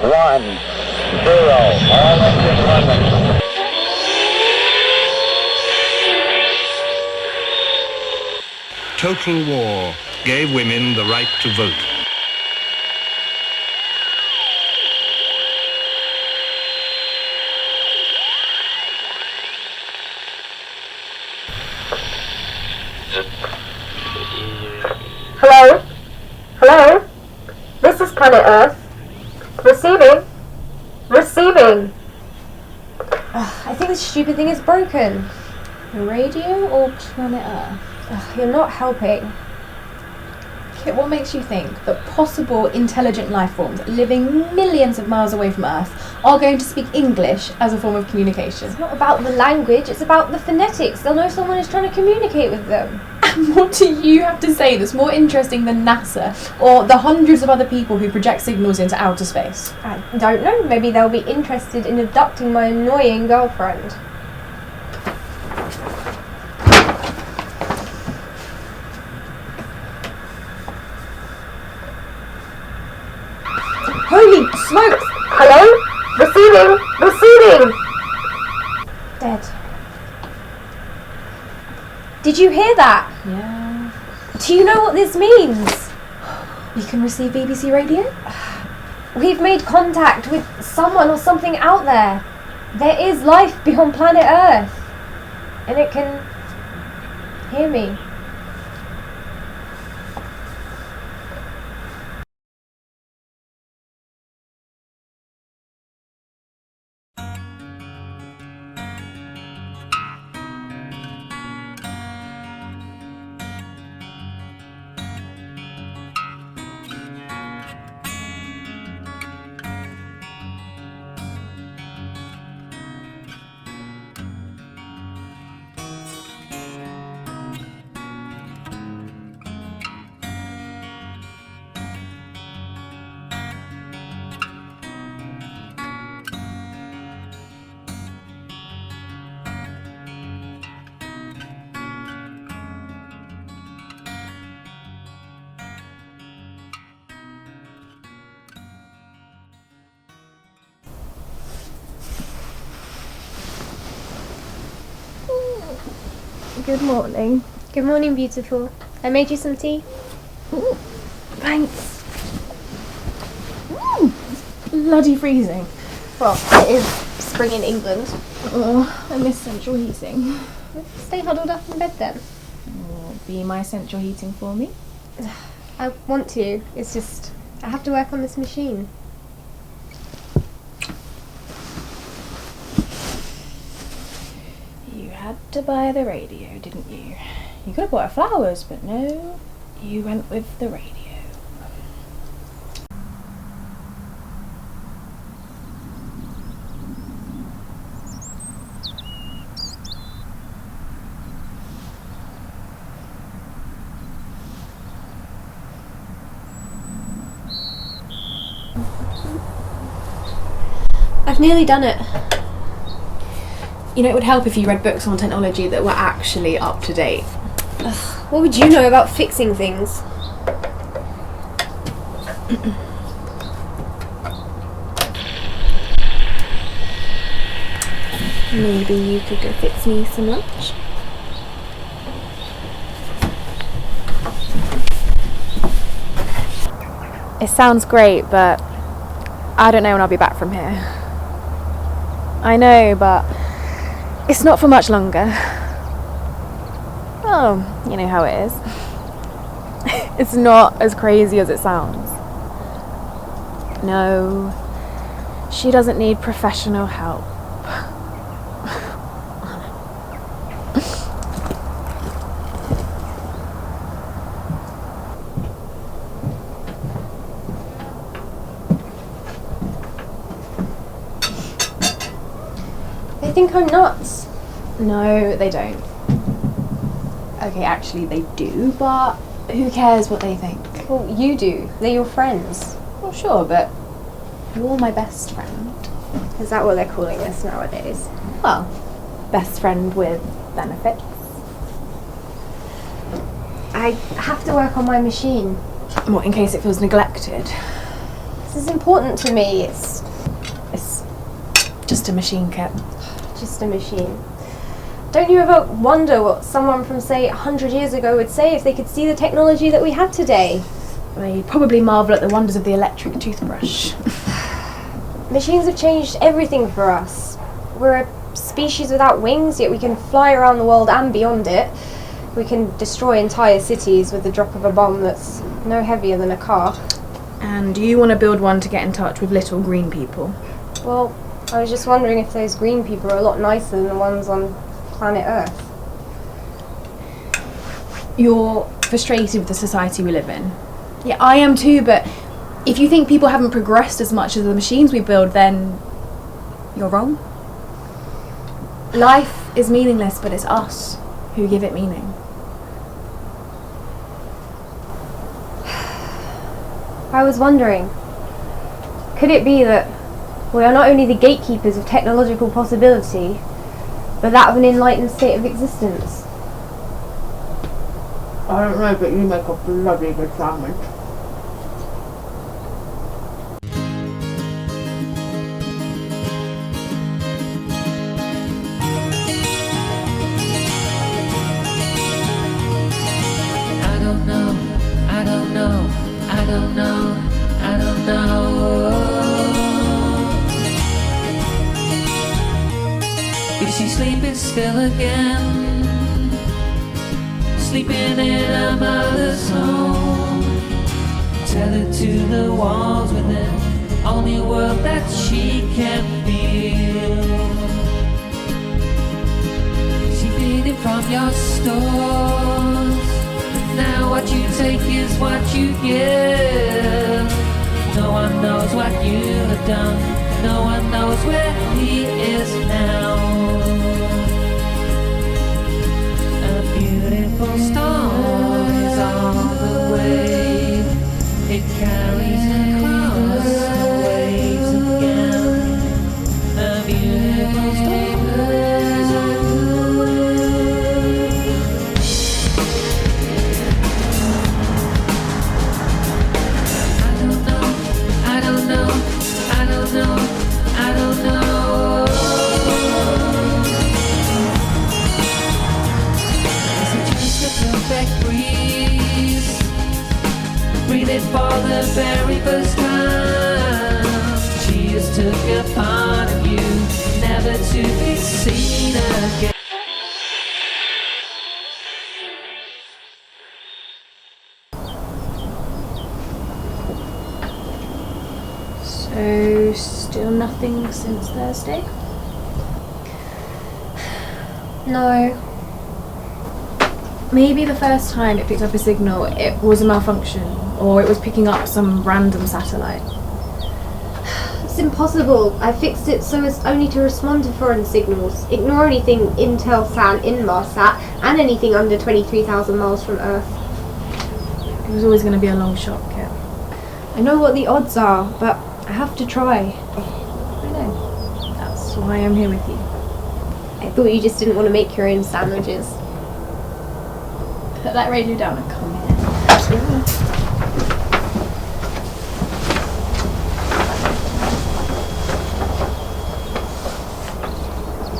All engine running. Total war gave women the right to vote. Hello? Hello? This is Planet Earth. Receiving. Receiving. I think this stupid thing is broken. The radio or Planet Earth? You're not helping. Kit, what makes you think that possible intelligent life forms living millions of miles away from Earth are going to speak English as a form of communication? It's not about the language, it's about the phonetics. They'll know someone is trying to communicate with them. And what do you have to say that's more interesting than NASA or the hundreds of other people who project signals into outer space? I don't know. Maybe they'll be interested in abducting my annoying girlfriend. Holy smokes! Hello? Receiving! Receiving! Dead. Did you hear that? Yeah. Do you know what this means? We can receive BBC radio? We've made contact with someone or something out there. There is life beyond planet Earth. And it can hear me. Good morning. Good morning, beautiful. I made you some tea. Ooh, thanks. It's bloody freezing. Well, it is spring in England. Oh, I miss central heating. Stay huddled up in bed then. Be my central heating for me? I want to. It's just, I have to work on this machine. You had to buy the radio, didn't you? You could have bought her flowers, but no, you went with the radio. I've nearly done it. You know, it would help if you read books on technology that were actually up to date. Ugh, what would you know about fixing things? Maybe you could go fix me some lunch? It sounds great, but I don't know when I'll be back from here. I know, but it's not for much longer. Oh, you know how it is. It's not as crazy as it sounds. No, she doesn't need professional help. They think I'm nuts. No, they don't. Okay, actually they do, but who cares what they think? Well, you do. They're your friends. Well, sure, but you're my best friend. Is that what they're calling us nowadays? Well, best friend with benefits. I have to work on my machine. What, in case it feels neglected? This is important to me. It's Just a machine, Kit. just a machine. Don't you ever wonder what someone from, say, 100 years ago would say if they could see the technology that we have today? They'd probably marvel at the wonders of the electric toothbrush. Machines have changed everything for us. We're a species without wings, yet we can fly around the world and beyond it. We can destroy entire cities with the drop of a bomb that's no heavier than a car. And you want to build one to get in touch with little green people? Well, I was just wondering if those green people are a lot nicer than the ones on planet Earth. You're frustrated with the society we live in. Yeah, I am too, but if you think people haven't progressed as much as the machines we build, then you're wrong. Life is meaningless, but it's us who give it meaning. I was wondering, could it be that we are not only the gatekeepers of technological possibility, but that of an enlightened state of existence? I don't know, but you make a bloody good sandwich. Is she sleeping still again? Sleeping in her mother's home, tethered to the walls within, only world that she can feel. She feeding from your stores. Now what you take is what you give. No one knows what you have done. No one knows where he is now. A beautiful storm is on the way. It carries across the waves again. A beautiful storm is on the way. I don't know, I don't know, I don't know. I don't know. Is it just a perfect breeze? Breathing for the very first time. She just took a part of you, never to be seen again. So, still nothing since Thursday? No. Maybe the first time it picked up a signal, it was a malfunction, or it was picking up some random satellite. It's impossible. I fixed it so as only to respond to foreign signals. Ignore anything Intelsat, Inmarsat, and anything under 23,000 miles from Earth. It was always going to be a long shot, Kit. I know what the odds are, but I have to try. I know. That's why I'm here with you. I thought you just didn't want to make your own sandwiches. Put that radio down and come here.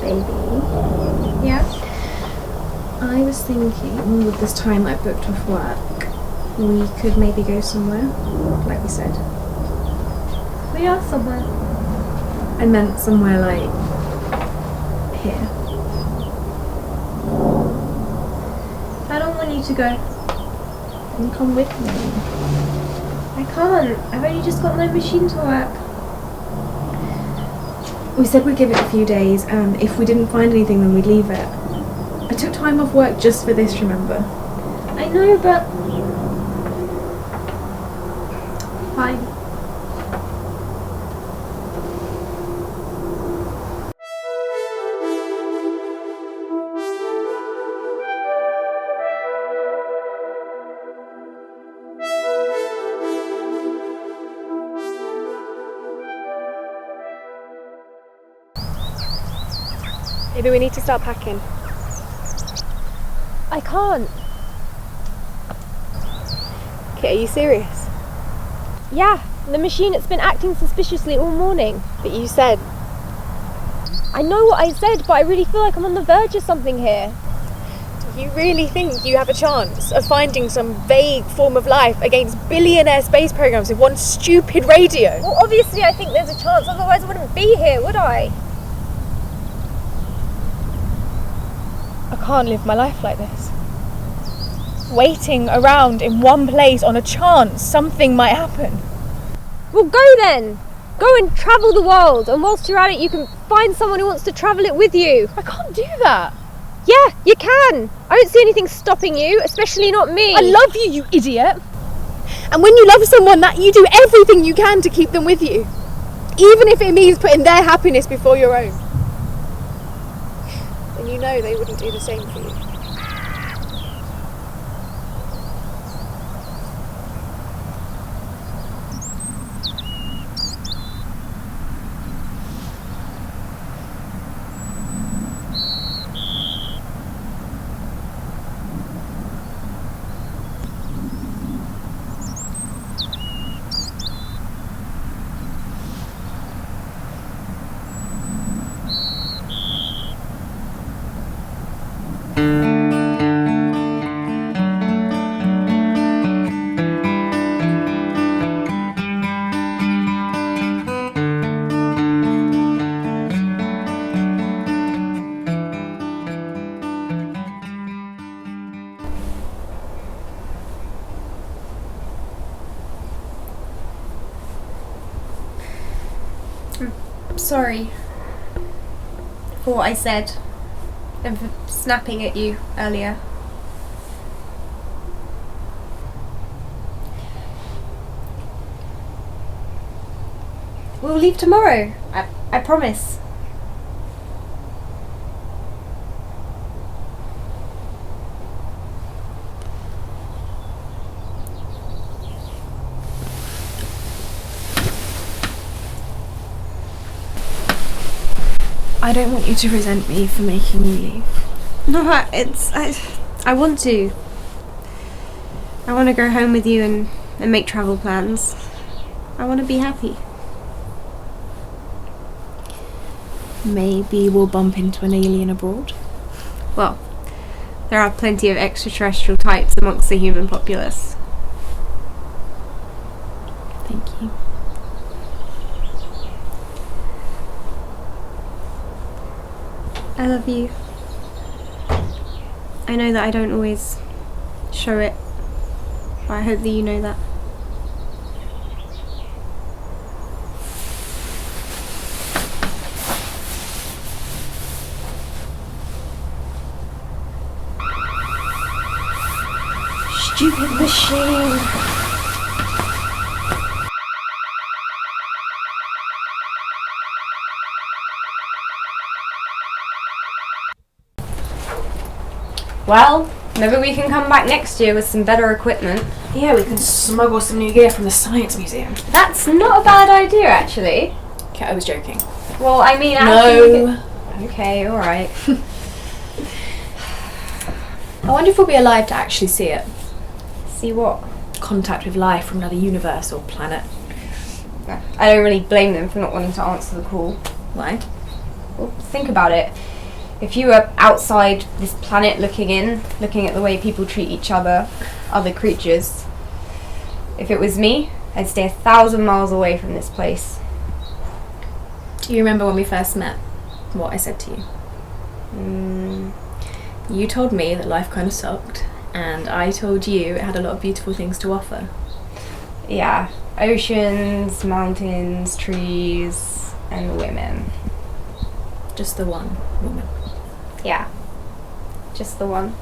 Baby. Yeah? I was thinking, with this time I booked off work, we could maybe go somewhere, like we said. We are somewhere. I meant somewhere like here. I don't want you to go. Then come with me. I can't. I've only just got my machine to work. We said we'd give it a few days, and if we didn't find anything, then we'd leave it. I took time off work just for this, remember? I know, but... Fine. Maybe we need to start packing. I can't. Okay, are you serious? Yeah, The machine that's been acting suspiciously all morning. But you said... I know what I said, but I really feel like I'm on the verge of something here. Do you really think you have a chance of finding some vague form of life against billionaire space programs with one stupid radio? Well, obviously I think there's a chance, otherwise I wouldn't be here, would I? I can't live my life like this. Waiting around in one place on a chance something might happen. Well, go then! Go and travel the world, and whilst you're at it you can find someone who wants to travel it with you. I can't do that. Yeah, you can! I don't see anything stopping you, especially not me. I love you, you idiot! And when you love someone, that you do everything you can to keep them with you. Even if it means putting their happiness before your own. And you know they wouldn't do the same for you. Sorry for what I said and for snapping at you earlier. We'll leave tomorrow. I promise. I don't want you to resent me for making you leave. No, I want to. I want to go home with you and make travel plans. I want to be happy. Maybe we'll bump into an alien abroad. Well, there are plenty of extraterrestrial types amongst the human populace. Thank you. I love you. I know that I don't always show it, but I hope that you know that. Stupid machine! Well, maybe we can come back next year with some better equipment. Yeah, we can smuggle some new gear from the Science Museum. That's not a bad idea, actually. Okay, I was joking. Well, I mean, No. Okay, alright. I wonder if we'll be alive to actually see it. See what? Contact with life from another universe or planet. I don't really blame them for not wanting to answer the call. Why? Well, think about it. If you were outside this planet looking at the way people treat each other, other creatures, if it was me, I'd stay 1,000 miles away from this place. Do you remember when we first met? What I said to you? You told me that life kind of sucked, and I told you it had a lot of beautiful things to offer. Yeah, oceans, mountains, trees, and women. Just the one woman. Yeah, just the one.